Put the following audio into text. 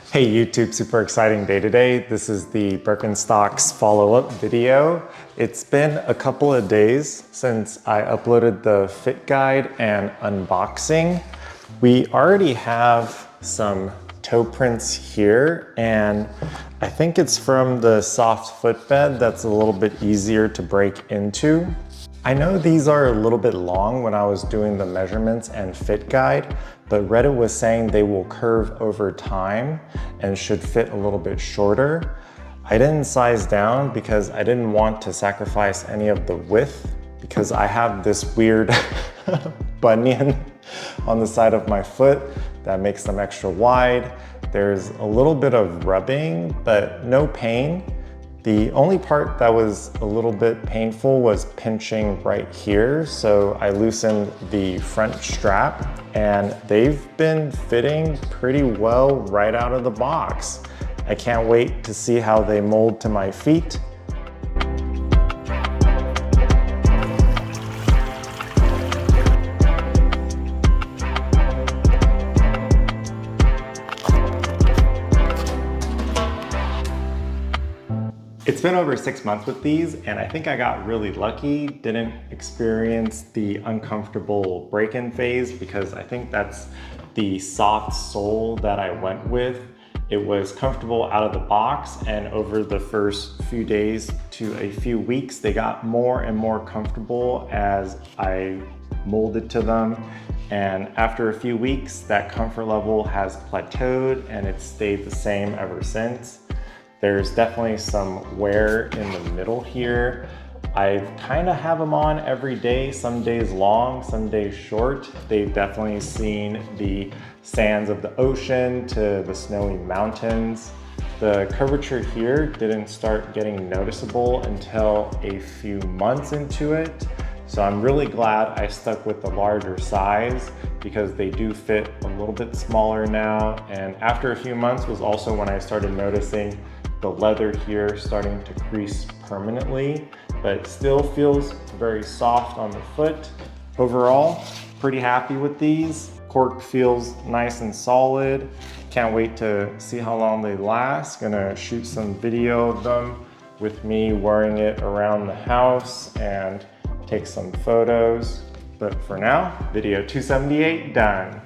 Hey YouTube, super exciting day today. This is the Birkenstocks follow-up video. It's been a couple of days since I uploaded the fit guide and unboxing. We already have some toe prints here, and I think it's from the soft footbed that's a little bit easier to break into. I know these are a little bit long when I was doing the measurements and fit guide, but Reddit was saying they will curve over time and should fit a little bit shorter. I didn't size down because I didn't want to sacrifice any of the width because I have this weird bunion on the side of my foot that makes them extra wide. There's a little bit of rubbing, but no pain. The only part that was a little bit painful was pinching right here. So I loosened the front strap and they've been fitting pretty well right out of the box. I can't wait to see how they mold to my feet. It's been over 6 months with these, and I think I got really lucky, didn't experience the uncomfortable break-in phase because I think that's the soft sole that I went with. It was comfortable out of the box, and over the first few days to a few weeks, they got more and more comfortable as I molded to them. And after a few weeks, that comfort level has plateaued and it's stayed the same ever since. There's definitely some wear in the middle here. I kind of have them on every day, some days long, some days short. They've definitely seen the sands of the ocean to the snowy mountains. The curvature here didn't start getting noticeable until a few months into it. So I'm really glad I stuck with the larger size because they do fit a little bit smaller now. And after a few months was also when I started noticing the leather here starting to crease permanently, but it still feels very soft on the foot. Overall, pretty happy with these. Cork feels nice and solid. Can't wait to see how long they last. Gonna shoot some video of them with me wearing it around the house and take some photos. But for now, video 278 done.